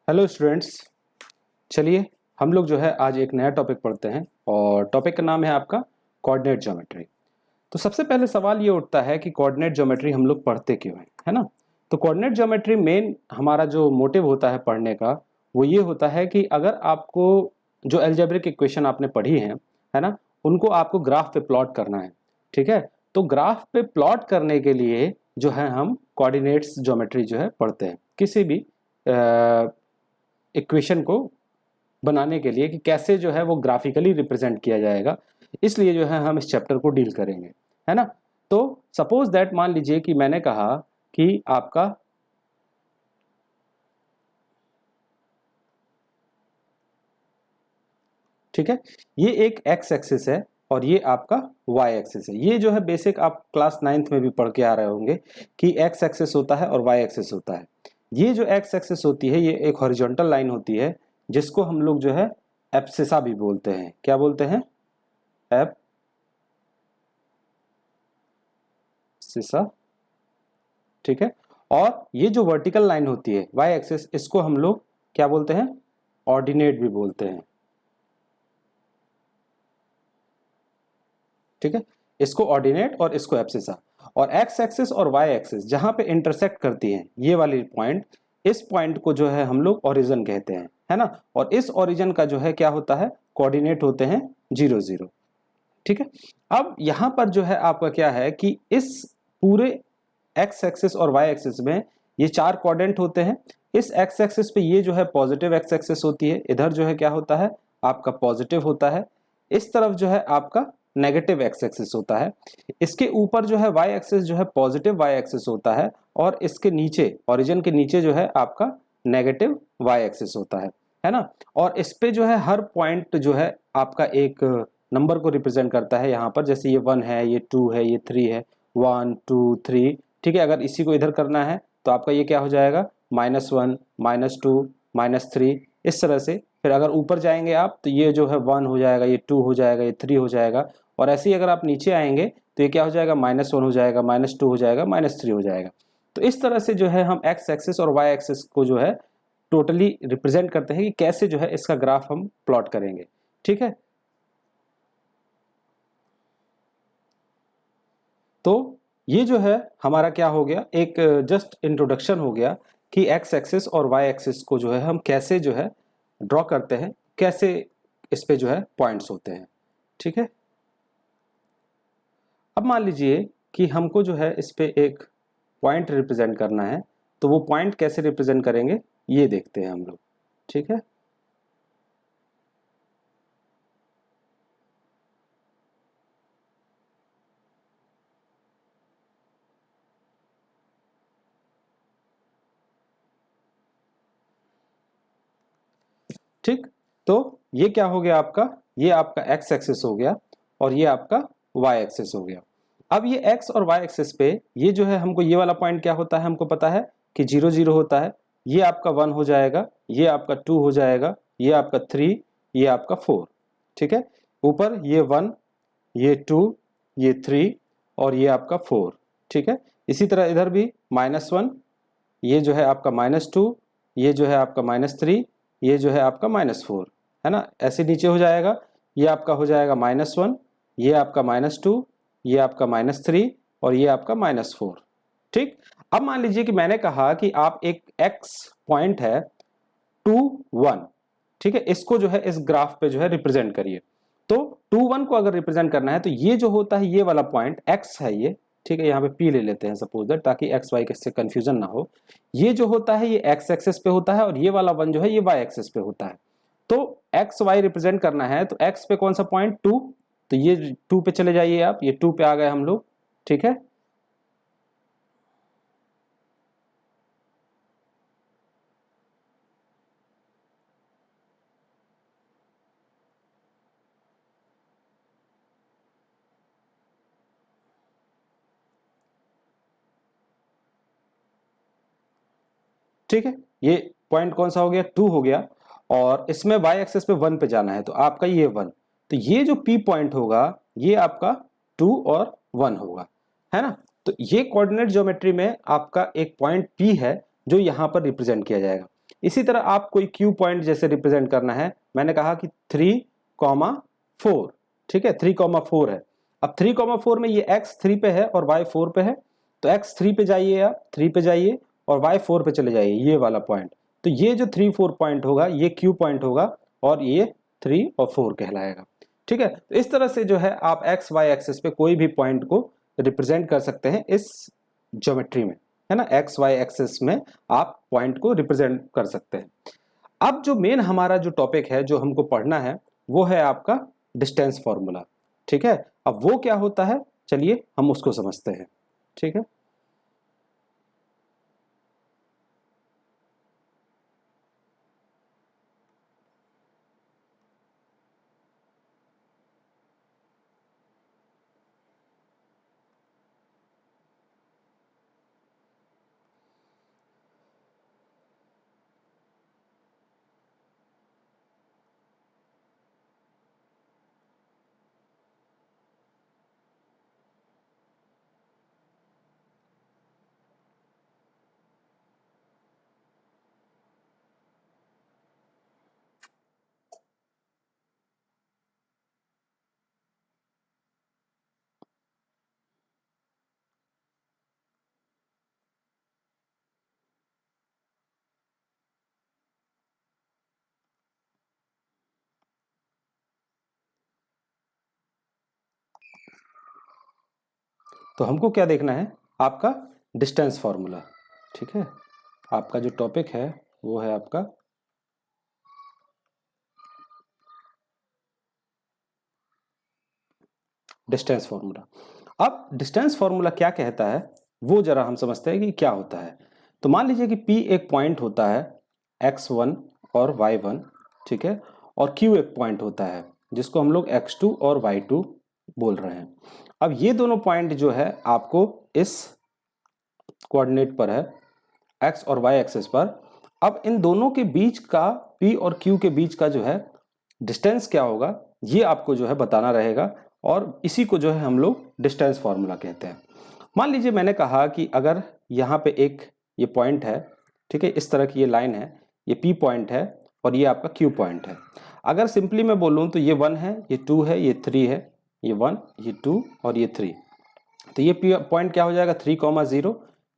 Hello students. चलिए हम लोग जो है आज एक नया टॉपिक पढ़ते हैं और टॉपिक का नाम है आपका कोऑर्डिनेट ज्योमेट्री। तो सबसे पहले सवाल ये उठता है कि कोऑर्डिनेट ज्योमेट्री हम लोग पढ़ते क्यों हैं, है ना। तो कोऑर्डिनेट ज्योमेट्री मेन हमारा जो मोटिव होता है पढ़ने का वो ये होता है कि अगर आपको जो अलजेब्रिक इक्वेशन आपने पढ़ी है ना, उनको आपको ग्राफ पे प्लॉट करना है। ठीक है, तो ग्राफ पे प्लॉट करने के लिए जो है हम कोऑर्डिनेट्स ज्योमेट्री जो है पढ़ते हैं किसी भी इक्वेशन को बनाने के लिए कि कैसे जो है वो ग्राफिकली रिप्रेजेंट किया जाएगा। इसलिए जो है हम इस चैप्टर को डील करेंगे, है ना। तो सपोज दैट मान लीजिए कि मैंने कहा कि आपका ठीक है, ये एक एक्स एक्सिस है और ये आपका वाई एक्सिस है। ये जो है बेसिक आप क्लास 9th में भी पढ़ के आ रहे होंगे कि एक्स एक्सिस होता है और वाई एक्सिस होता है। ये जो एक्स एक्सिस होती है ये एक हॉरिजॉन्टल लाइन होती है जिसको हम लोग जो है एब्सिसा भी बोलते हैं। क्या बोलते हैं? एब्सिसा। ठीक है, और ये जो वर्टिकल लाइन होती है वाई एक्सिस, इसको हम लोग क्या बोलते हैं? ऑर्डिनेट भी बोलते हैं। ठीक है, इसको ऑर्डिनेट और इसको एब्सिसा। और एक्स एक्सिस और वाई एक्सिस जहां पे इंटरसेक्ट करती हैं ये वाली पॉइंट, इस पॉइंट को जो है हम लोग ओरिजिन कहते हैं, है ना। और इस ओरिजिन का जो है क्या होता है? कोऑर्डिनेट होते हैं 0 0। ठीक है, अब यहां पर जो है आपका क्या है कि इस पूरे एक्स एक्सिस और वाई एक्सिस में ये चार कोऑर्डिनेट होते हैं। इस एक्स एक्सिस पे ये जो है पॉजिटिव एक्स एक्सिस होती है, इधर जो है क्या होता है आपका पॉजिटिव होता है, इस तरफ जो है आपका नेगेटिव एक्स एक्सिस होता है। इसके ऊपर जो है वाई एक्सिस जो है पॉजिटिव वाई एक्सिस होता है और इसके नीचे ओरिजिन के नीचे जो है आपका नेगेटिव वाई एक्सिस होता है ना। और इस पे जो है हर पॉइंट जो है आपका एक नंबर को रिप्रेजेंट करता है। यहाँ पर जैसे ये 1 है, ये 2 है, ये 3 है, 1 2 3। ठीक है, अगर इसी को इधर करना है तो आपका ये क्या हो जाएगा? -1 -2 -3, इस तरह से। फिर अगर ऊपर जाएंगे आप तो ये जो है 1 हो जाएगा, ये 2 हो जाएगा, ये 3 हो जाएगा। और ऐसे ही अगर आप नीचे आएंगे तो ये क्या हो जाएगा? -1 हो जाएगा, -2 हो जाएगा, -3 हो जाएगा। तो इस तरह से जो है हम एक्स एक्सिस और वाई एक्सिस को जो है टोटली रिप्रेजेंट करते हैं कि कैसे जो है इसका ग्राफ हम प्लॉट करेंगे। ठीक है, तो ये जो है हमारा क्या हो गया, एक जस्ट इंट्रोडक्शन हो गया कि एक्स एक्सिस और वाई एक्सिस को जो है हम कैसे जो है ड्रॉ करते हैं, कैसे इस पे जो है पॉइंट्स होते हैं। ठीक है, अब मान लीजिए कि हमको जो है इस पे एक पॉइंट रिप्रेजेंट करना है, तो वो पॉइंट कैसे रिप्रेजेंट करेंगे ये देखते हैं हम लोग। ठीक है, ठीक, तो ये क्या हो गया आपका? ये आपका एक्स एक्सिस हो गया और ये आपका वाई एक्सिस हो गया। अब ये एक्स और वाई एक्सिस पे ये जो है हमको ये वाला पॉइंट क्या होता है हमको पता है कि 0 0 होता है। ये आपका 1 हो जाएगा, ये आपका 2 हो जाएगा, ये आपका 3, ये आपका 4। ठीक है, ऊपर ये 1, ये 2, ये 3 और ये आपका 4। ठीक है, इसी तरह इधर भी -1, ये जो है आपका -2, ये जो है आपका -3, ये जो है आपका -4, है ना। ऐसे नीचे हो जाएगा, ये आपका हो जाएगा -1, ये आपका -2, ये आपका -3 और ये आपका -4। ठीक, अब मान लीजिए कि मैंने कहा कि आप एक x पॉइंट है 2 1, ठीक है, इसको जो है इस ग्राफ पे जो है रिप्रेजेंट करिए। तो 2 1 को अगर रिप्रेजेंट करना है तो ये जो होता है ये वाला पॉइंट x है ये। ठीक है, यहाँ पे p ले लेते हैं सपोज दैट, ताकि एक्स वाई से कंफ्यूजन ना हो। ये जो होता है ये x एक्सिस पे होता है और ये वाला 1 जो है ये y एक्सिस पे होता है। तो एक्स वाई रिप्रेजेंट करना है तो x पे कौन सा पॉइंट? 2, तो ये 2 पे चले जाइए आप, ये 2 पे आ गए हम लोग। ठीक है, ठीक है, ये पॉइंट कौन सा हो गया? 2 हो गया। और इसमें y एक्सिस पे 1 पे जाना है तो आपका ये 1, तो ये जो p पॉइंट होगा ये आपका 2 और 1 होगा, है ना। तो ये कोऑर्डिनेट ज्योमेट्री में आपका एक पॉइंट p है जो यहां पर रिप्रेजेंट किया जाएगा। इसी तरह आप कोई क्यू पॉइंट जैसे रिप्रेजेंट करना है, मैंने कहा कि 3,4, ठीक है, 3,4 है। अब 3,4 में ये x 3 पे है और y 4 पे है, तो x 3 पे जाइए, आप 3 पे जाइए और y 4 पे चले जाइए, ये वाला पॉइंट। तो ये जो 3, 4 पॉइंट होगा ये क्यू पॉइंट होगा और ये 3 और 4 कहलाएगा, ठीक है। तो इस तरह से जो है आप एक्स वाई एक्सिस पे कोई भी पॉइंट को रिप्रेजेंट कर सकते हैं इस ज्योमेट्री में, है ना, एक्स वाई एक्सिस में आप पॉइंट को रिप्रेजेंट कर सकते हैं। अब जो मेन हमारा जो टॉपिक है जो हमको पढ़ना है वो है आपका डिस्टेंस फॉर्मूला, ठीक है। अब वो क्या होता है, चलिए हम उसको समझते हैं, ठीक है। तो हमको क्या देखना है, आपका डिस्टेंस फॉर्मूला, ठीक है। आपका जो टॉपिक है वो है आपका डिस्टेंस फॉर्मूला। अब डिस्टेंस फॉर्मूला क्या कहता है वो जरा हम समझते हैं कि क्या होता है। तो मान लीजिए कि P एक पॉइंट होता है x1 और y1, ठीक है, और Q एक पॉइंट होता है जिसको हम लोग x2 और y2 बोल रहे हैं। अब ये दोनों पॉइंट जो है आपको इस कोऑर्डिनेट पर है, x और y एक्सिस पर। अब इन दोनों के बीच का, P और Q के बीच का जो है डिस्टेंस क्या होगा ये आपको जो है बताना रहेगा, और इसी को जो है हम लोग डिस्टेंस फॉर्मूला कहते हैं। मान लीजिए मैंने कहा कि अगर यहाँ पे एक ये पॉइंट है, ठीक है, इस तरह की ये लाइन है, ये P पॉइंट है और ये आपका Q पॉइंट है। अगर सिंपली मैं बोलूँ तो ये 1 है, ये 2 है, ये 3 है, ये 1, ये 2 और ये 3। तो ये पॉइंट क्या हो जाएगा 3,0,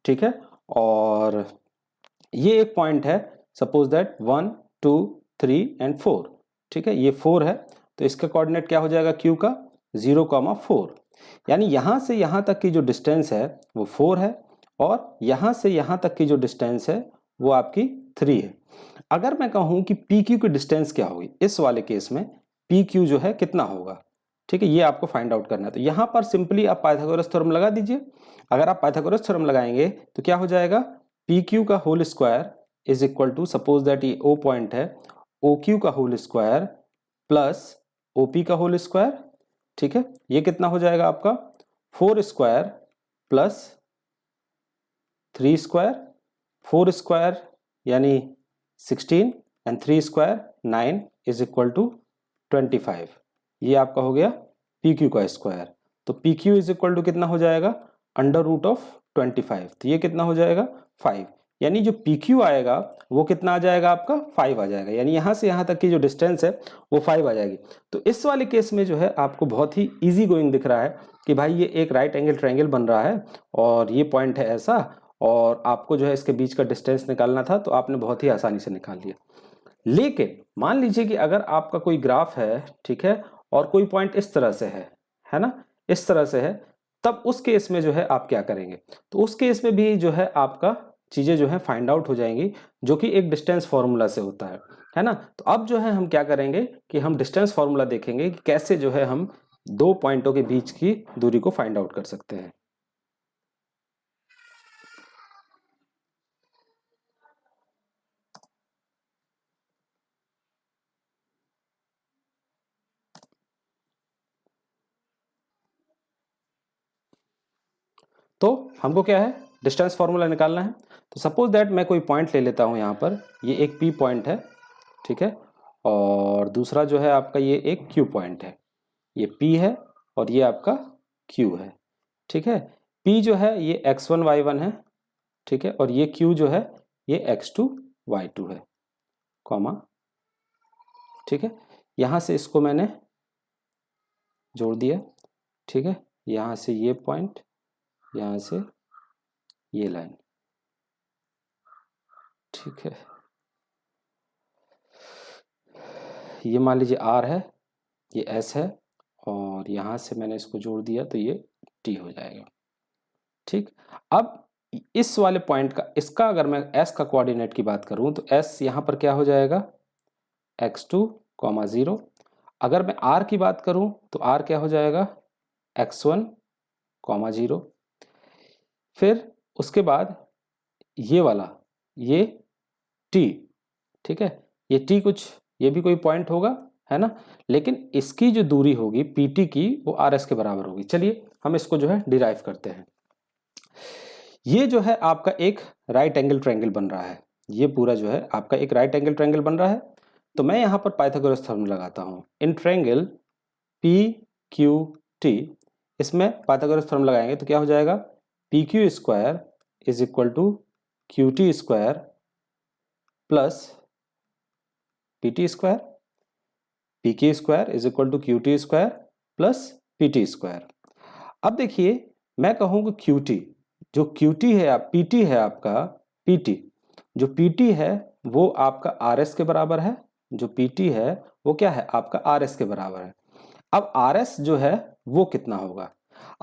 ठीक है। और ये एक पॉइंट है, सपोज दैट 1, 2, 3 एंड 4, ठीक है, ये 4 है। तो इसका कोऑर्डिनेट क्या हो जाएगा Q का 0,4। यानी यहाँ से यहाँ तक की जो डिस्टेंस है वो 4 है और यहाँ से यहाँ तक की जो डिस्टेंस है वो आपकी 3 है। अगर मैं कहूँ कि PQ की डिस्टेंस क्या होगी, इस वाले केस में PQ जो है कितना होगा, ठीक है, ये आपको फाइंड आउट करना है। तो यहाँ पर सिंपली आप पाइथागोरस थ्योरम लगा दीजिए। अगर आप पाइथागोरस थ्योरम लगाएंगे तो क्या हो जाएगा, PQ का whole square is equal to, suppose that ये O पॉइंट है, OQ का होल स्क्वायर प्लस OP का होल स्क्वायर, ठीक है। ये कितना हो जाएगा आपका 4 स्क्वायर प्लस 3 स्क्वायर, 4 स्क्वायर यानी 16 and 3 square 9 is equal to 25। ये आपका हो गया PQ का स्क्वायर। तो PQ इज इक्वल टू कितना हो जाएगा अंडर रूट ऑफ 25। तो ये कितना हो जाएगा 5। यानी जो PQ आएगा वो कितना आ जाएगा आपका 5 आ जाएगा। यानी यहाँ से यहाँ तक की जो डिस्टेंस है वो 5 आ जाएगी। तो इस वाले केस में जो है आपको बहुत ही इजी गोइंग दिख रहा है कि भाई ये एक राइट एंगल ट्रायंगल बन रहा है और ये पॉइंट है ऐसा, और आपको जो है इसके बीच का डिस्टेंस निकालना था तो आपने बहुत ही आसानी से निकाल लिया। लेकिन मान लीजिए कि अगर आपका कोई ग्राफ है, ठीक है, और कोई पॉइंट इस तरह से है ना, इस तरह से है, तब उस केस में जो है आप क्या करेंगे, तो उस केस में भी जो है आपका चीजें जो है फाइंड आउट हो जाएंगी, जो कि एक डिस्टेंस फॉर्मूला से होता है ना। तो अब जो है हम क्या करेंगे कि हम डिस्टेंस फॉर्मूला देखेंगे कि कैसे जो है हम दो पॉइंटों के बीच की दूरी को फाइंड आउट कर सकते हैं। तो हमको क्या है डिस्टेंस फार्मूला निकालना है। तो सपोज दैट मैं कोई पॉइंट ले लेता हूँ यहाँ पर, ये एक P पॉइंट है, ठीक है, और दूसरा जो है आपका ये एक Q पॉइंट है। ये P है और ये आपका Q है, ठीक है। P जो है ये x1 y1 है, ठीक है, और ये Q जो है ये x2 y2 है। कॉमा, ठीक है, यहाँ से इसको मैंने जोड़ दिया, ठीक है, यहाँ से ये पॉइंट, यहाँ से ये लाइन, ठीक है, ये मान लीजिए R है, ये S है, और यहाँ से मैंने इसको जोड़ दिया तो ये T हो जाएगा, ठीक। अब इस वाले पॉइंट का, इसका अगर मैं S का कोऑर्डिनेट की बात करूं तो S यहाँ पर क्या हो जाएगा, x2, 0। अगर मैं R की बात करूं तो R क्या हो जाएगा, x1, 0। फिर उसके बाद ये वाला, ये T, ठीक है, ये T कुछ, ये भी कोई पॉइंट होगा, है ना, लेकिन इसकी जो दूरी होगी PT की वो RS के बराबर होगी। चलिए हम इसको जो है डिराइव करते हैं। ये जो है आपका एक राइट एंगल ट्रायंगल बन रहा है, ये पूरा जो है आपका एक राइट एंगल ट्रायंगल बन रहा है। तो मैं यहाँ पर पाइथागोरस थ्योरम लगाता हूँ। इन ट्रायंगल PQT, इसमें पाइथागोरस थ्योरम लगाएंगे तो क्या हो जाएगा, PQ square is equal to QT square plus PT square, PQ square is equal to QT square plus PT square. अब देखिए मैं कहूँ कि QT, जो QT है, आप PT है आपका, PT, जो PT है वो आपका RS के बराबर है, जो PT है वो क्या है आपका RS के बराबर है। अब RS जो है वो कितना होगा,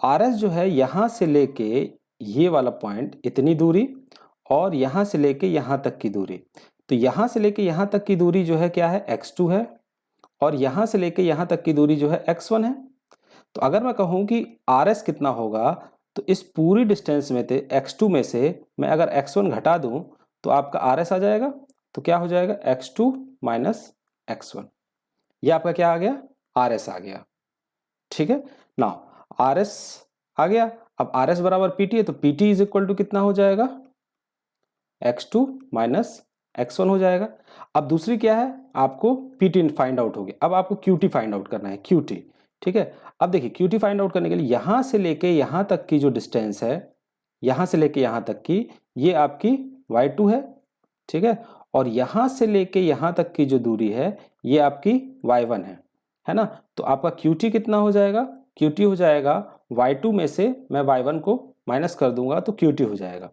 RS जो है यहाँ से लेके ये वाला पॉइंट इतनी दूरी, और यहाँ से लेके यहाँ तक की दूरी, तो यहाँ से लेके यहाँ तक की दूरी जो है क्या है, x2 है, और यहाँ से लेके यहाँ तक की दूरी जो है x1 है। तो अगर मैं कहूँ कि RS कितना होगा, तो इस पूरी डिस्टेंस में से x2 में से मैं अगर x1 घटा दूं तो आपका RS आ जाएगा। तो क्या हो जाएगा, x2 माइनस x1, ये आपका क्या आ गया, RS आ गया, ठीक है ना। RS आ गया। अब RS बराबर PT है, तो PT इज इक्वल टू कितना हो जाएगा, x2 माइनस x1 हो जाएगा। अब दूसरी क्या है, आपको PT फाइंड आउट होगी, अब आपको QT फाइंड आउट करना है, QT, ठीक है। अब देखिए QT फाइंड आउट करने के लिए यहां से लेके यहां तक की जो डिस्टेंस है, यहां से लेके यहां तक की, ये आपकी y2 है, ठीक है, और यहां से लेके यहां तक की जो दूरी है ये आपकी y1 है ना। तो आपका QT कितना हो जाएगा, QT हो जाएगा y2 में से मैं y1 को माइनस कर दूंगा तो QT हो जाएगा।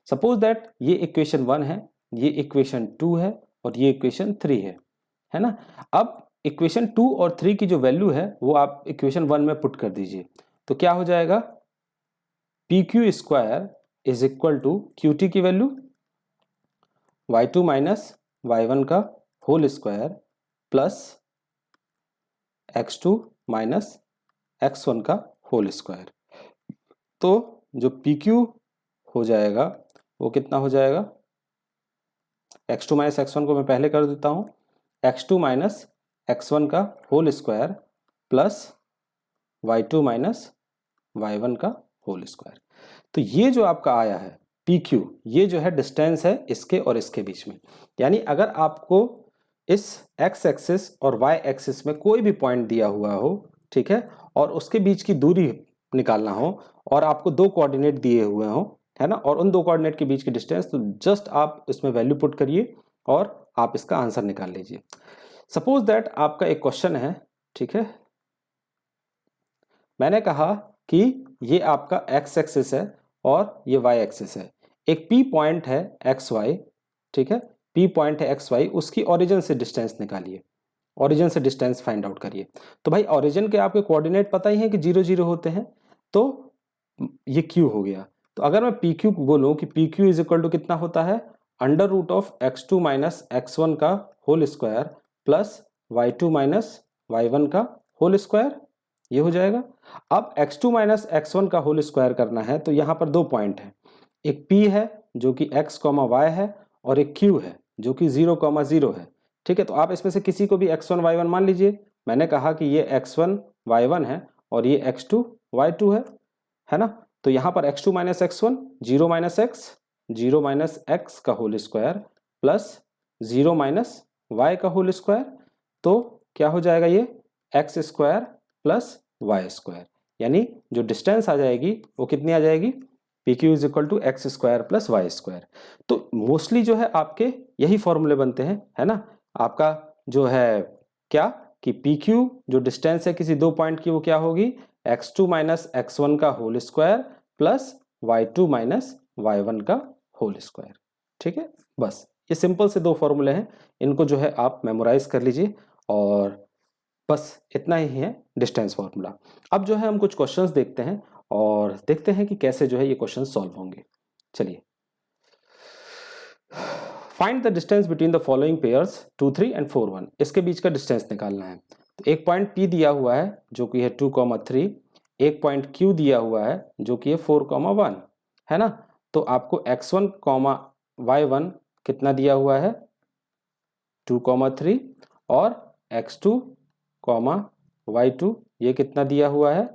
सपोज दैट ये इक्वेशन 1 है, ये इक्वेशन 2 है, और ये इक्वेशन 3 है ना। अब इक्वेशन 2 और 3 की जो वैल्यू है वो आप इक्वेशन 1 में पुट कर दीजिए, तो क्या हो जाएगा, PQ square is equal to QT की वैल्यू y2 माइनस y1 का whole square plus x2 minus x1 का होल स्क्वायर। तो जो PQ हो जाएगा वो कितना हो जाएगा, x2 माइनस x1 को मैं पहले कर देता हूँ, x2 माइनस x1 का whole square plus y2 minus y1 का होल स्क्वायर। तो ये जो आपका आया है PQ, ये जो है डिस्टेंस है इसके और इसके बीच में। यानी अगर आपको इस x एक्सिस और y एक्सिस में कोई भी पॉइंट दिया हुआ हो, ठीक है, और उसके बीच की दूरी निकालना हो, और आपको दो कोऑर्डिनेट दिए हुए हो, है ना, और उन दो कोऑर्डिनेट के बीच की डिस्टेंस, तो जस्ट आप इसमें वैल्यू पुट करिए और आप इसका आंसर निकाल लीजिए। सपोज दैट आपका एक क्वेश्चन है, ठीक है, मैंने कहा कि ये आपका x एक्सिस है और ये y एक्सिस है, एक P पॉइंट है xy, ठीक है, P पॉइंट है xy, उसकी ओरिजिन से डिस्टेंस निकालिए, ओरिजिन से डिस्टेंस फाइंड आउट करिए। तो भाई ओरिजिन के आपके कोऑर्डिनेट पता ही है कि 0 0 होते हैं, तो ये Q हो गया। तो अगर मैं PQ बोलूं कि PQ इज इक्वल टू कितना होता है, under root of x2 minus x1 का whole square plus y2 minus y1 का होल स्क्वायर, ये हो जाएगा। अब x2 माइनस x1 का होल स्क्वायर करना है, तो यहाँ पर दो पॉइंट है, एक P है जो कि x, y है, और एक Q है जो कि 0, 0 है, ठीक है। तो आप इसमें से किसी को भी x1 y1 मान लीजिए। मैंने कहा कि ये x1 y1 है और ये x2 y2 है ना। तो यहाँ पर x2 minus x1 0 minus x, 0 minus x का whole square plus 0 minus y का होल स्क्वायर, तो क्या हो जाएगा, ये x square plus y square, यानी जो डिस्टेंस आ जाएगी वो कितनी आ जाएगी, PQ is equal to X square plus Y square. तो मोस्टली जो है आपके यही फॉर्मूले बनते हैं, है ना। आपका जो है क्या कि पी क्यू जो डिस्टेंस है किसी दो पॉइंट की वो क्या होगी, x2 माइनस x1 का whole square plus y2 minus y1 का होल स्क्वायर। ठीक है, बस ये सिंपल से दो फॉर्मूले हैं, इनको जो है आप मेमोराइज कर लीजिए और बस इतना ही है डिस्टेंस फॉर्मूला। अब जो है हम कुछ क्वेश्चंस देखते हैं और देखते हैं कि कैसे जो है ये क्वेश्चन सॉल्व होंगे। चलिए, find the distance between the following pairs 2, 3 and 4, 1। इसके बीच का डिस्टेंस निकालना है। तो एक पॉइंट P दिया हुआ है जो कि है 2, 3, एक पॉइंट Q दिया हुआ है जो कि है 4, 1, है ना। तो आपको x1, y1 कितना दिया हुआ है 2, 3 और x2, y2 ये कितना दिया हुआ है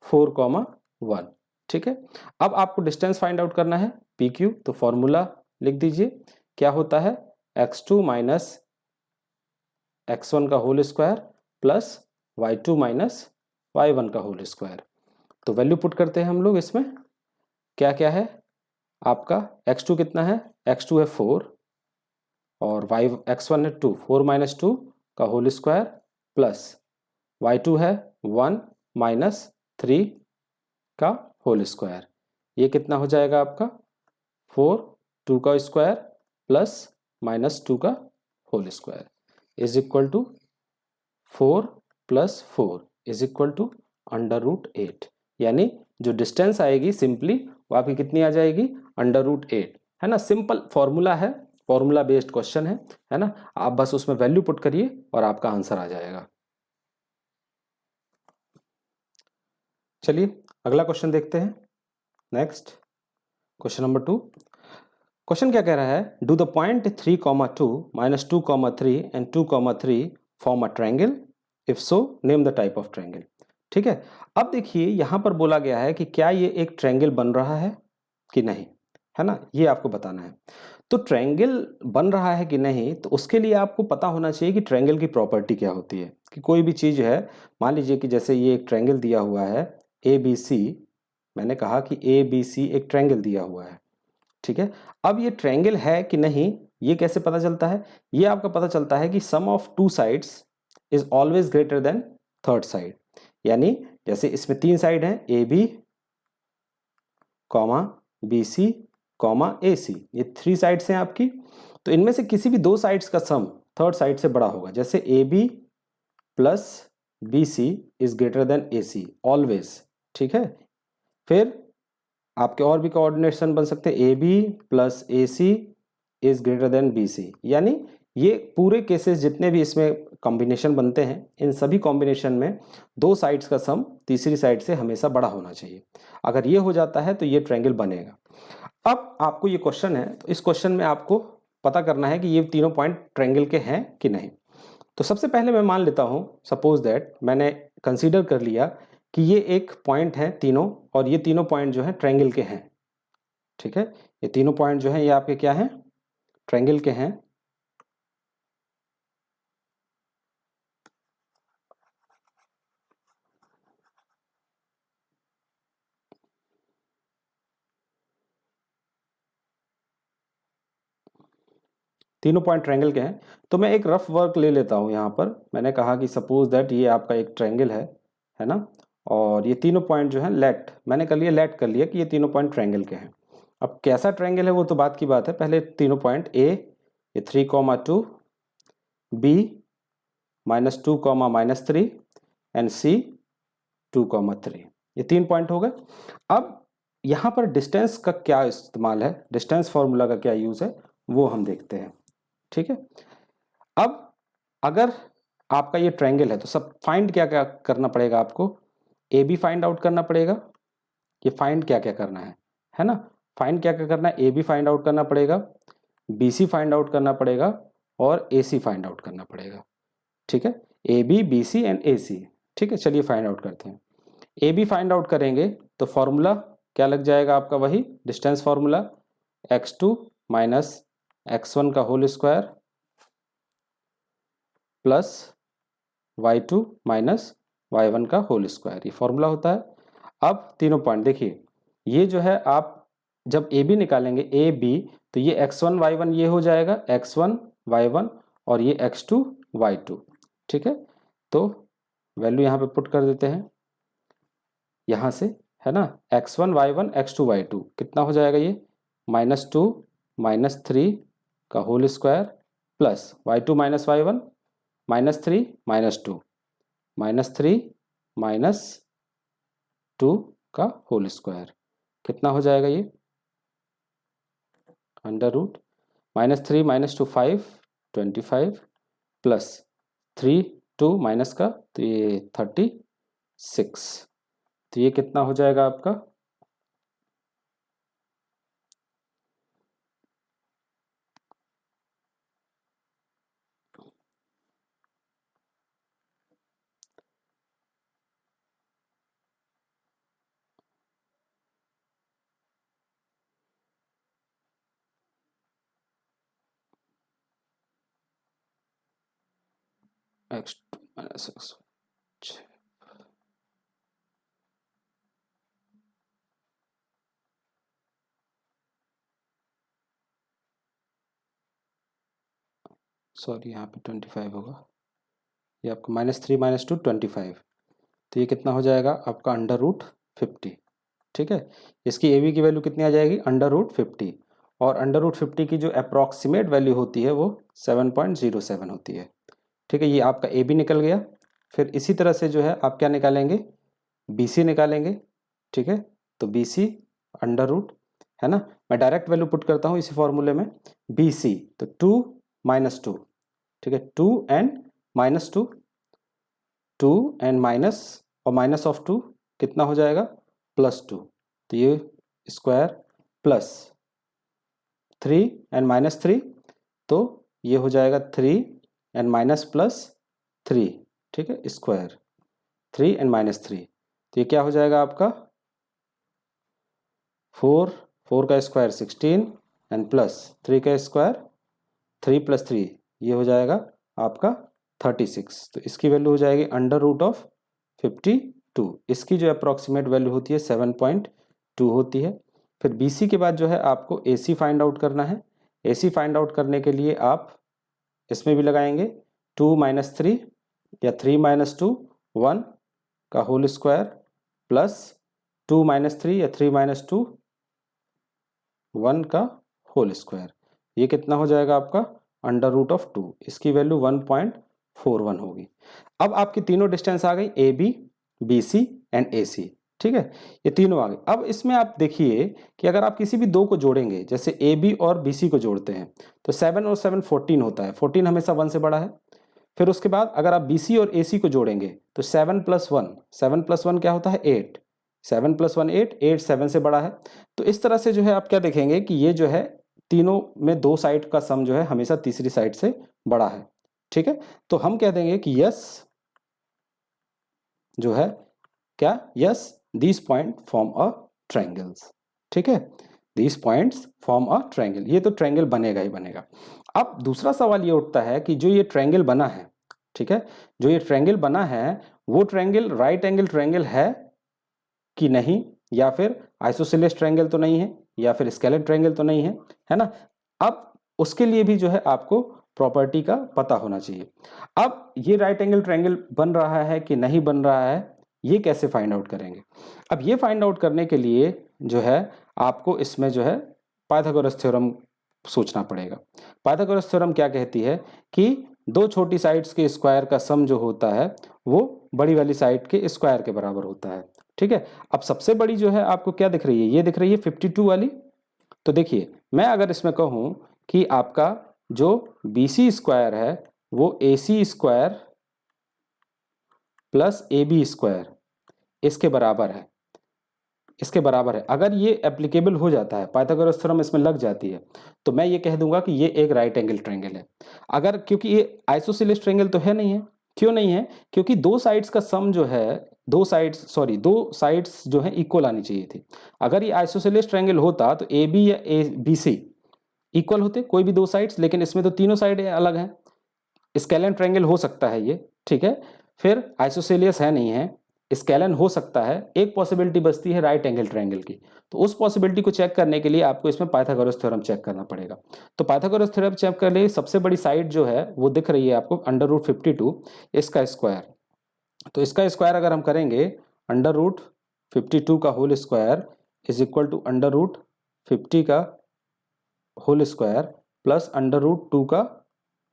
4, 1। ठीक है, अब आपको डिस्टेंस फाइंड आउट करना है PQ। तो फॉर्मूला लिख दीजिए, क्या होता है x2 माइनस x1 का whole square plus y2 minus y1 का होल स्क्वायर। तो वैल्यू पुट करते हैं हम लोग इसमें, क्या क्या है आपका x2 कितना है, x2 है 4 और x1 है 2, 4 माइनस 2 का होल स्क्वायर प्लस y2 है 1 माइनस 3 का होल स्क्वायर। ये कितना हो जाएगा आपका 4, 2 का स्क्वायर प्लस माइनस 2 का whole square is equal to 4 plus 4 is equal to √8। यानी जो डिस्टेंस आएगी सिंपली वो आपकी कितनी आ जाएगी √8, है ना। सिंपल फॉर्मूला है, फॉर्मूला बेस्ड क्वेश्चन है ना। आप बस उसमें वैल्यू पुट करिए और आपका आंसर आ जाएगा। चलिए अगला क्वेश्चन देखते हैं। Next question number 2। क्वेश्चन क्या कह रहा है, do the point 3, 2 minus 2, 3 and 2, 3 form a triangle, if so name the type of triangle. ठीक है, अब देखिए यहां पर बोला गया है कि क्या ये एक ट्रायंगल बन रहा है कि नहीं, है ना, ये आपको बताना है। तो ट्रायंगल बन रहा है कि नहीं, तो उसके लिए आपको पता होना चाहिए कि ट्रायंगल की प्रॉपर्टी क्या होती है। कि कोई भी चीज है, मान लीजिए कि जैसे ये एक ट्रायंगल दिया हुआ है ABC, मैंने कहा कि ABC एक ट्रायंगल दिया हुआ है। ठीक है, अब ये ट्रायंगल है कि नहीं ये कैसे पता चलता है, ये आपका पता चलता है कि sum of two sides is always greater than third side. यानी जैसे इसमें 3 साइड हैं AB, BC, AC, ये 3 साइड्स हैं आपकी। तो इनमें से किसी भी 2 साइड्स का सम थर्ड साइड से बड़ा होगा। जैसे AB plus BC is greater than AC always. ठीक है, फिर आपके और भी कोऑर्डिनेशन बन सकते हैं, AB plus AC is greater than BC। यानी ये पूरे केसेस जितने भी इसमें कॉम्बिनेशन बनते हैं, इन सभी कॉम्बिनेशन में 2 साइड्स का सम तीसरी साइड से हमेशा बड़ा होना चाहिए। अगर ये हो जाता है तो ये ट्रायंगल बनेगा। अब आपको ये क्वेश्चन है, तो इस क्वेश्चन में आपको पता करना है कि ये तीनों पॉइंट ट्रायंगल के हैं कि नहीं। तो सबसे पहले मैं मान लेता हूं, सपोज दैट मैंने कंसीडर कर लिया कि ये एक पॉइंट है तीनों, और ये तीनों पॉइंट जो है ट्रायंगल के हैं। ठीक है, ये तीनों पॉइंट जो हैं ये आपके क्या हैं, ट्रायंगल के हैं। तीनों पॉइंट ट्रायंगल के हैं। तो मैं एक रफ वर्क ले लेता हूं यहाँ पर। मैंने कहा कि सपोज दैट ये आपका एक ट्रायंगल है ना, और ये तीनों पॉइंट जो है लेट मैंने कर लिया, लेट कर लिया कि ये तीनों पॉइंट ट्रायंगल के हैं। अब कैसा ट्रायंगल है वो तो बात की बात है, पहले तीनों पॉइंट A ये 3, 2, B -2, -3 एंड C 2, 3, ये 3 पॉइंट हो गए। अब यहाँ पर डिस्टेंस का क्या इस्तेमाल है, डिस्टेंस फॉर्मूला का क्या यूज है वो हम देखते हैं। ठीक है, अब अगर आपका ये ट्रायंगल है तो सब फाइंड क्या क्या करना पड़ेगा आपको, AB फाइंड आउट करना पड़ेगा। ये फाइंड क्या क्या करना है ना, फाइंड क्या क्या करना है, AB फाइंड आउट करना पड़ेगा, BC फाइंड आउट करना पड़ेगा और AC फाइंड आउट करना पड़ेगा। ठीक है, AB, BC एंड AC। ठीक है, चलिए फाइंड आउट करते हैं। AB फाइंड आउट करेंगे तो फॉर्मूला क्या लग जाएगा आपका, वही distance formula, x2 minus x1 का whole square plus y2 minus y1 का होल स्क्वायर, ये फॉर्मूला होता है। अब तीनों पॉइंट देखिए, ये जो है आप जब AB निकालेंगे AB, तो ये x1 y1 ये हो जाएगा x1 y1 और ये x2 y2। ठीक है, तो वैल्यू यहाँ पे पुट कर देते हैं यहाँ से, है ना, x1 y1 x2 y2 कितना हो जाएगा ये -2 -3 का whole square plus y2 minus y1 -3 -2 -3 -2 का होल स्क्वायर कितना हो जाएगा ये अंडर रूट -3 -2 5 25 प्लस 3 2 माइनस का तो ये 36। तो ये कितना हो जाएगा आपका x2 माइनस x। सॉरी यहाँ पे 25 होगा, ये आपका -3 -2 25। तो ये कितना हो जाएगा आपका अंडर रूट 50। ठीक है, इसकी ए बी की वैल्यू कितनी आ जाएगी अंडर रूट 50, और अंडर रूट 50 की जो अप्रॉक्सीमेट वैल्यू होती है वो 7.07 होती है। ठीक है, ये आपका ए बी निकल गया। फिर इसी तरह से जो है आप क्या निकालेंगे बी सी निकालेंगे। ठीक है, तो बी सी अंडर रूट, है ना, मैं डायरेक्ट वैल्यू पुट करता हूँ इसी फॉर्मूले में, बी सी तो 2 -2। ठीक है, 2 एंड -2 2 एंड माइनस और माइनस ऑफ 2 कितना हो जाएगा +2। तो ये स्क्वायर प्लस 3 एंड -3 तो ये हो जाएगा 3 एंड माइनस प्लस 3। ठीक है, स्क्वायर 3 एंड -3 तो ये क्या हो जाएगा आपका 4 का स्क्वायर 16 एंड प्लस 3 का स्क्वायर 3 + 3 ये हो जाएगा आपका 36। तो इसकी वैल्यू हो जाएगी अंडर रूट ऑफ 52। इसकी जो अप्रॉक्सीमेट वैल्यू होती है 7.2 होती है। फिर BC के बाद जो है आपको AC फाइंड आउट करना है। AC फाइंड आउट करने के लिए आप इसमें भी लगाएंगे 2 - 3 या 3 - 2 1 का होल स्क्वायर प्लस 2 - 3 या 3 - 2 1 का होल स्क्वायर। ये कितना हो जाएगा आपका अंडर रूट ऑफ 2। इसकी वैल्यू 1.41 होगी। अब आपकी तीनों डिस्टेंस आ गई AB BC एंड AC। ठीक है, ये तीनों आ गए। अब इसमें आप देखिए कि अगर आप किसी भी दो को जोड़ेंगे, जैसे AB और BC को जोड़ते हैं तो 7 और 7 14 होता है, 14 हमेशा 1 से बड़ा है। फिर उसके बाद अगर आप BC और AC को जोड़ेंगे तो 7 + 1 7 + 1 क्या होता है 8, 7 + 1 8 8 7 से बड़ा है। तो इस तरह से जो है आप क्या देखेंगे कि ये जो है तीनों में दो साइड का सम जो है हमेशा तीसरी साइड से बड़ा है। ठीक है, तो हम कह देंगे कि यस जो है क्या yes these point form a triangles. ठीक है, these points form a triangle, ये तो ट्रायंगल बनेगा ही बनेगा। अब दूसरा सवाल ये उठता है कि जो ये ट्रायंगल बना है, ठीक है, जो ये ट्रायंगल बना है वो ट्रायंगल राइट एंगल ट्रायंगल है कि नहीं, या फिर आइसोसेलेस ट्रायंगल तो नहीं है, या फिर स्केलेन ट्रायंगल तो नहीं है ना। अब उसके लिए भी जो है आपको प्रॉपर्टी का पता होना चाहिए। अब ये राइट एंगल ट्रायंगल बन रहा है कि नहीं बन रहा है, ये कैसे फाइंड आउट करेंगे। अब ये फाइंड आउट करने के लिए जो है आपको इसमें जो है पाइथागोरस थ्योरम सोचना पड़ेगा। पाइथागोरस थ्योरम क्या कहती है कि दो छोटी साइड्स के स्क्वायर का सम जो होता है वो बड़ी वाली साइड के स्क्वायर के बराबर होता है। ठीक है, अब सबसे बड़ी जो है आपको क्या दिख रही है, ये दिख रही है 52 वाली। तो देखिए मैं अगर इसमें कहूं कि आपका जो BC स्क्वायर है वो AC square plus AB square इसके बराबर है, इसके बराबर है, अगर ये एप्लीकेबल हो जाता है, पाइथागोरस थ्योरम इसमें लग जाती है, तो मैं ये कह दूंगा कि ये एक राइट एंगल ट्रायंगल है। अगर क्योंकि ये आइसोसेलेस ट्रायंगल तो है नहीं है, क्यों नहीं है, क्योंकि दो साइड्स का सम जो है दो साइड्स जो है इक्वल आनी चाहिए थी। अगर ये आइसोसेलेस ट्रायंगल होता तो AB या BC इक्वल होते कोई भी दो साइड्स, लेकिन इसमें तो तीनों साइड अलग हैं। स्केलेन ट्रायंगल हो सकता है ये, ठीक है, फिर आइसोसेलियस है नहीं है, स्केलन हो सकता है, एक पॉसिबिलिटी बचती है राइट एंगल ट्रायंगल की। तो उस पॉसिबिलिटी को चेक करने के लिए आपको इसमें पाइथागोरस थ्योरम चेक करना पड़ेगा। तो पाइथागोरस थ्योरम चेक करने की सबसे बड़ी साइड जो है वो दिख रही है आपको √52, इसका स्क्वायर। तो इसका स्क्वायर अगर हम करेंगे, √52 का whole square is equal to √50 का होल स्क्वायर प्लस √2 का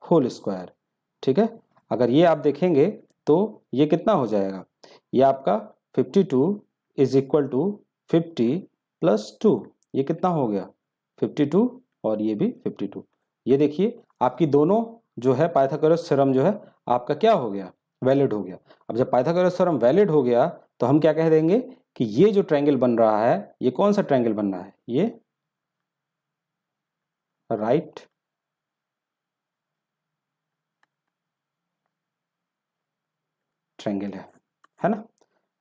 होल स्क्वायर। ठीक है, अगर ये आप देखेंगे तो ये कितना हो जाएगा, ये आपका 52 इज इक्वल टू 50 प्लस 2, ये कितना हो गया 52 और ये भी 52। ये देखिए आपकी दोनों जो है पाइथागोरस थ्योरम जो है आपका क्या हो गया, वैलिड हो गया। अब जब पाइथागोरस थ्योरम वैलिड हो गया तो हम क्या कह देंगे कि ये जो ट्रायंगल बन रहा है, ये कौन सा ट्रायंगल बन रहा है, ये राइट ट्रायंगल है ना,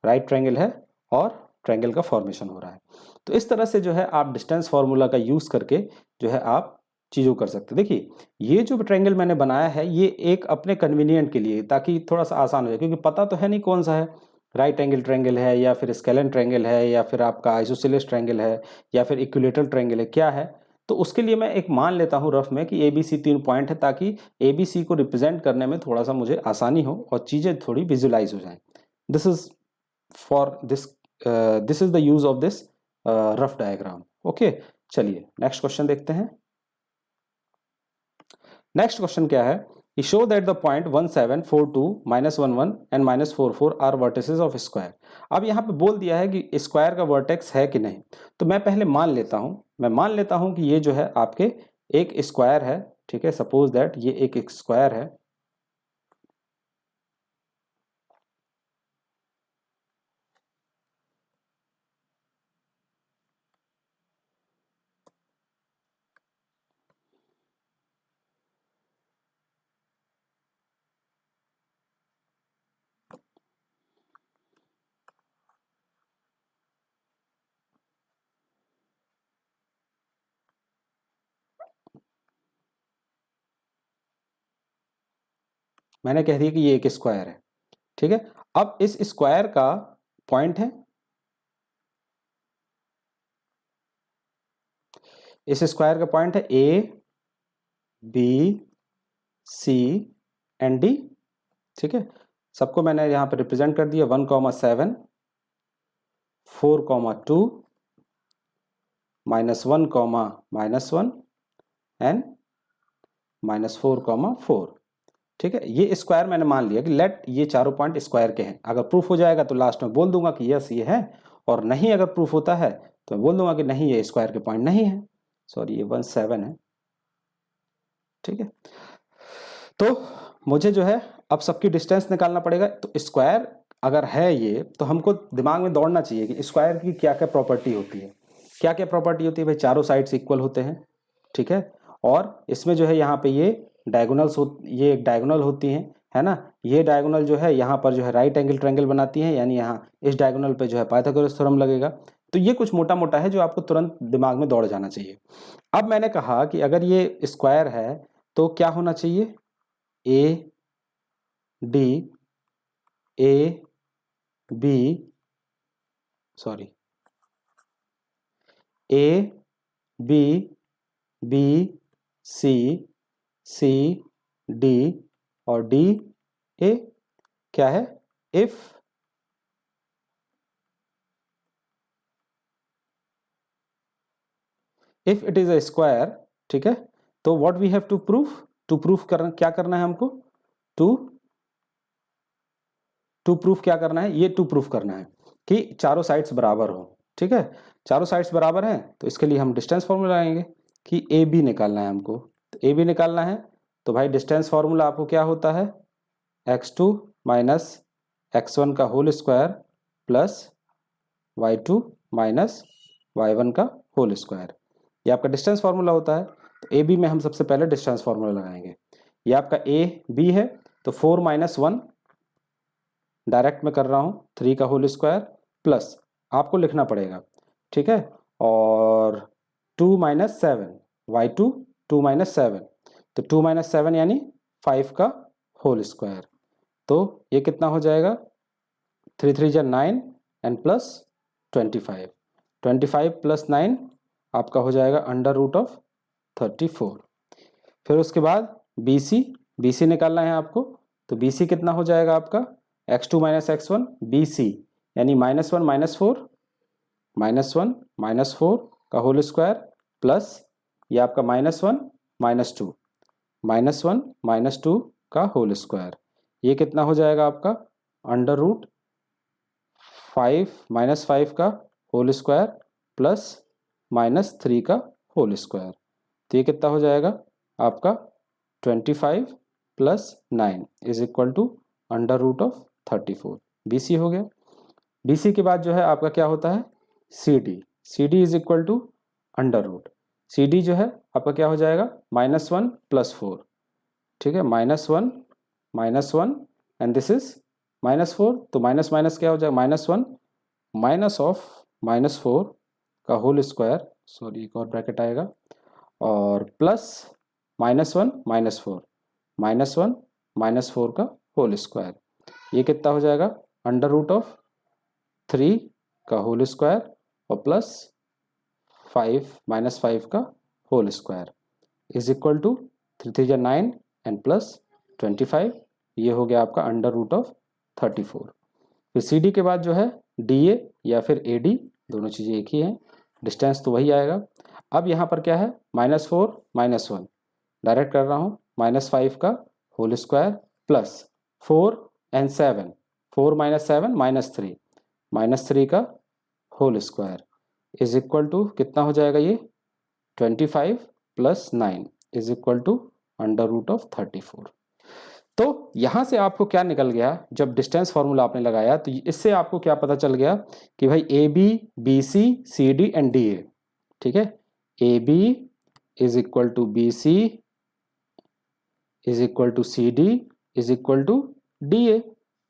राइट ट्रायंगल है और ट्रायंगल का फॉर्मेशन हो रहा है। तो इस तरह से जो है आप डिस्टेंस फार्मूला का यूज करके जो है आप चीज़ों कर सकते हैं। देखिए ये जो ट्रायंगल मैंने बनाया है ये एक अपने कन्वीनियंट के लिए, ताकि थोड़ा सा आसान हो जाए, क्योंकि पता तो है नहीं कौन सा है, राइट एंगल ट्रायंगल है या फिर स्केलन ट्रायंगल है या फिर आपका आइसोसेलेस ट्रायंगल है या फिर इक्विलेटरल ट्रायंगल है, क्या है। तो उसके लिए मैं एक मान लेता हूँ रफ में कि ABC 3 पॉइंट है, ताकि ABC को रिप्रेजेंट करने में थोड़ा सा मुझे आसानी हो और चीज़ें थोड़ी विजुलाइज हो जाएं। This is for this is the use of this rough diagram. Okay, चलिए नेक्स्ट क्वेश्चन देखते हैं। नेक्स्ट क्वेश्चन क्या है कि show that the point 1742 -11 and -44 are vertices of square. अब यहाँ पे बोल दिया है कि स्क्वायर का वर्टेक्स है कि नहीं। तो मैं पहले मान लेता हूँ, मैं मान लेता हूँ कि ये जो है आपके एक स्क्वायर है। ठीक है, सपोज दैट ये एक स्क्वायर है। मैंने कह दिया कि ये एक स्क्वायर है। ठीक है, अब इस स्क्वायर का पॉइंट है, इस स्क्वायर का पॉइंट है A, B, C and D। ठीक है, सबको मैंने यहाँ पे रिप्रेजेंट कर दिया 1,7, 4,2, -1, -1 एंड -4,4। ठीक है, ये स्क्वायर मैंने मान लिया कि लेट ये चारों पॉइंट स्क्वायर के हैं। अगर प्रूफ हो जाएगा तो लास्ट में बोल दूंगा कि यस ये है, और नहीं अगर प्रूफ होता है तो मैं बोल दूंगा कि नहीं ये स्क्वायर के पॉइंट नहीं है। सॉरी, ये 17 है। ठीक है, तो मुझे जो है अब सबकी डिस्टेंस निकालना पड़ेगा। तो स्क्वायर अगर है ये, तो हमको दिमाग में दौड़ना चाहिए कि स्क्वायर की क्या क्या प्रॉपर्टी होती है। क्या क्या प्रॉपर्टी होती है भाई, चारों साइड्स इक्वल होते हैं। ठीक है, और इसमें जो है यहाँ पे ये डायगोनल्स ये एक डायगोनल होती हैं, है ना। ये डायगोनल जो है यहाँ पर जो है राइट एंगल ट्रायंगल बनाती हैं, यानी यहाँ इस डायगोनल पे जो है पाइथागोरस थ्योरम लगेगा। तो ये कुछ मोटा मोटा है जो आपको तुरंत दिमाग में दौड़ जाना चाहिए। अब मैंने कहा कि अगर ये स्क्वायर है तो क्या होना चाहिए, A D A B sorry A B B C C D और डी ए क्या है, if it is a square. ठीक है, तो what we have to proof करना, क्या करना है हमको, टू प्रूफ क्या करना है, ये टू प्रूफ करना है कि चारों साइड्स बराबर हो। ठीक है, चारों साइड्स बराबर हैं तो इसके लिए हम डिस्टेंस फार्मूला लगाएंगे कि ए बी निकालना है हमको। तो ए बी निकालना है तो भाई डिस्टेंस फार्मूला आपको क्या होता है, x2 माइनस x1 का whole square plus y2 minus y1 का होल स्क्वायर, ये आपका डिस्टेंस फार्मूला होता है। तो ए बी में हम सबसे पहले डिस्टेंस फार्मूला लगाएंगे। ये आपका ए बी है, तो 4 - 1 डायरेक्ट में कर रहा हूँ, 3 का होल स्क्वायर प्लस आपको लिखना पड़ेगा। ठीक है, और 2 - 7 y2 2 - 7, तो 2 - 7 यानी 5 का होल स्क्वायर। तो ये कितना हो जाएगा 3 3 जा 9 एंड प्लस 25, 25 प्लस 9 आपका हो जाएगा अंडर रूट ऑफ 34। फिर उसके बाद BC निकालना है आपको, तो BC कितना हो जाएगा आपका x2 माइनस x1 BC यानी -1 माइनस फोर का होल स्क्वायर प्लस ये आपका -1 माइनस टू का होल स्क्वायर, ये कितना हो जाएगा आपका अंडर रूट 5 का होल स्क्वायर प्लस -3 का होल स्क्वायर, तो ये कितना हो जाएगा आपका 25 plus 9 is equal to under root of 34। BC हो गया। BC के बाद जो है आपका क्या होता है CD is equal to under root, CD जो है आपका क्या हो जाएगा -1 प्लस 4, ठीक है, -1 एंड दिस इज -4, तो माइनस माइनस क्या हो जाएगा -1 माइनस ऑफ -4 का होल स्क्वायर, सॉरी एक और ब्रैकेट आएगा, और प्लस -1 माइनस 4 का होल स्क्वायर, ये कितना हो जाएगा अंडर रूट ऑफ 3 का होल स्क्वायर और प्लस 5 का whole square is equal to 3 3 जा 9 एंड प्लस 25, ये हो गया आपका अंडर रूट ऑफ 34। फिर CD के बाद जो है DA या फिर AD, दोनों चीज़ें एक ही हैं, डिस्टेंस तो वही आएगा। अब यहाँ पर क्या है -4 -1 डायरेक्ट कर रहा हूँ, -5 का होल स्क्वायर प्लस 4 एंड 7, 4 - 7 -3 का whole square is equal to कितना हो जाएगा ये 25 plus 9 is equal to under root of 34। तो यहां से आपको क्या निकल गया, जब डिस्टेंस फॉर्मूला आपने लगाया तो इससे आपको क्या पता चल गया कि भाई AB BC CD and DA, ठीक है, AB is equal to BC is equal to CD is equal to DA,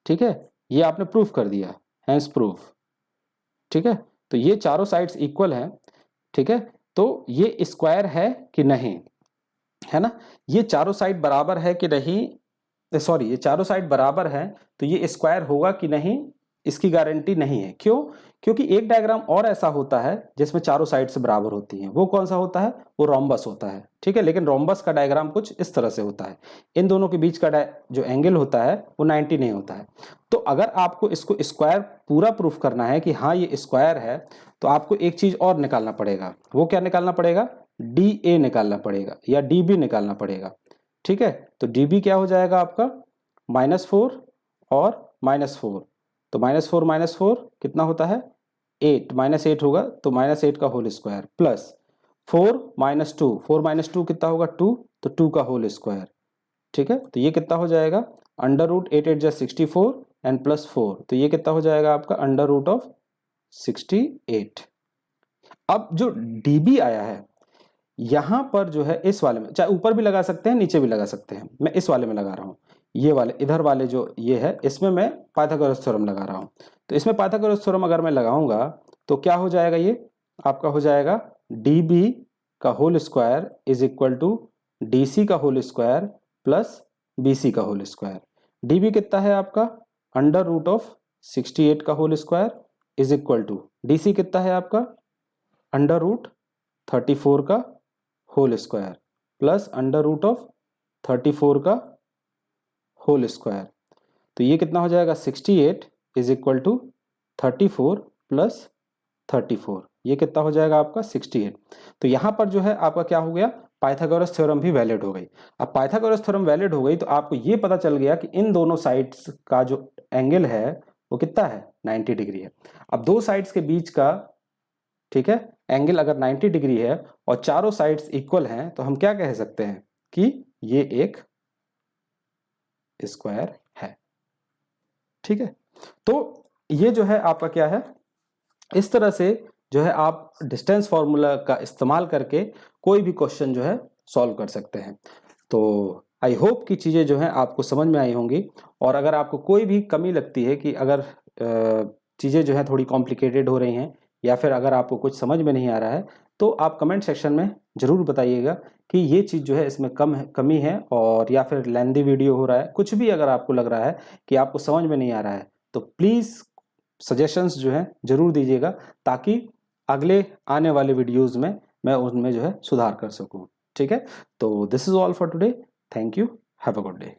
ठीक है, ये आपने प्रूफ कर दिया, हैंस प्रूफ, ठीक है। तो ये चारों साइड्स इक्वल हैं, ठीक है, तो ये स्क्वायर है कि नहीं, है ना, ये चारों साइड बराबर है कि नहीं, सॉरी ये चारों साइड बराबर है तो ये स्क्वायर होगा कि नहीं इसकी गारंटी नहीं है। क्यों? क्योंकि एक डायग्राम और ऐसा होता है जिसमें चारों साइड से बराबर होती हैं, वो कौन सा होता है, वो रोम्बस होता है, ठीक है, लेकिन रोम्बस का डायग्राम कुछ इस तरह से होता है, इन दोनों के बीच का जो एंगल होता है वो 90 नहीं होता है। तो अगर आपको इसको स्क्वायर पूरा प्रूफ करना है कि हाँ ये स्क्वायर है, तो आपको एक चीज और निकालना पड़ेगा, वो क्या निकालना पड़ेगा, DA निकालना पड़ेगा या DB निकालना पड़ेगा, ठीक है। तो DB क्या हो जाएगा आपका -4 और -4, तो -4 कितना होता है 8, -8 होगा तो -8 का होल स्क्वायर प्लस 4 - 2 कितना होगा 2, तो 2 का होल स्क्वायर, ठीक है, तो ये कितना हो जाएगा अंडर रूट 8 8 जा 64 एंड प्लस 4, तो ये कितना हो जाएगा आपका अंडर रूट ऑफ 68। अब जो DB आया है यहां पर जो है इस वाले में, चाहे ऊपर भी लगा सकते हैं नीचे भी लगा सकते हैं, मैं इस वाले में लगा रहा हूं, ये वाले इधर वाले जो ये है इसमें मैं पाइथागोरस थ्योरम लगा रहा हूं। तो इसमें पाइथागोरस थ्योरम अगर मैं लगाऊंगा तो क्या हो जाएगा, ये आपका हो जाएगा DB का whole square is equal to DC का होल स्क्वायर प्लस BC का होल स्क्वायर। DB कितना है आपका अंडर रूट ऑफ 68 का whole square is equal to DC कितना है आपका अंडर रूट 34 का whole square plus under root of 34 का होल स्क्वायर, तो ये कितना हो जाएगा 68 इज इक्वल टू 34 प्लस 34, ये कितना हो जाएगा आपका 68। तो यहां पर जो है आपका क्या हो गया, पाइथागोरस थ्योरम भी वैलिड हो गई। अब पाइथागोरस थ्योरम वैलिड हो गई तो आपको ये पता चल गया कि इन दोनों साइड्स का जो एंगल है वो कितना है 90 डिग्री है। अब दो साइड्स के बीच का, ठीक है, एंगल अगर 90 डिग्री है और चारों साइड्स इक्वल हैं तो हम क्या कह सकते हैं कि ये एक स्क्वायर है, ठीक है। तो ये जो है आपका क्या है, इस तरह से जो है आप डिस्टेंस फॉर्मूला का इस्तेमाल करके कोई भी क्वेश्चन जो है सॉल्व कर सकते हैं। तो आई होप कि चीज़ें जो हैं आपको समझ में आई होंगी, और अगर आपको कोई भी कमी लगती है कि अगर चीज़ें जो है थोड़ी कॉम्प्लिकेटेड हो रही हैं या फिर अगर आपको कुछ समझ में नहीं आ रहा है तो आप कमेंट सेक्शन में ज़रूर बताइएगा कि ये चीज़ जो है इसमें कमी है, और या फिर लेंदी वीडियो हो रहा है, कुछ भी अगर आपको लग रहा है कि आपको समझ में नहीं आ रहा है तो प्लीज़ सजेशंस जो है जरूर दीजिएगा, ताकि अगले आने वाले वीडियोस में मैं उनमें जो है सुधार कर सकूं। ठीक है, तो this is all for today. Thank you, have a good day.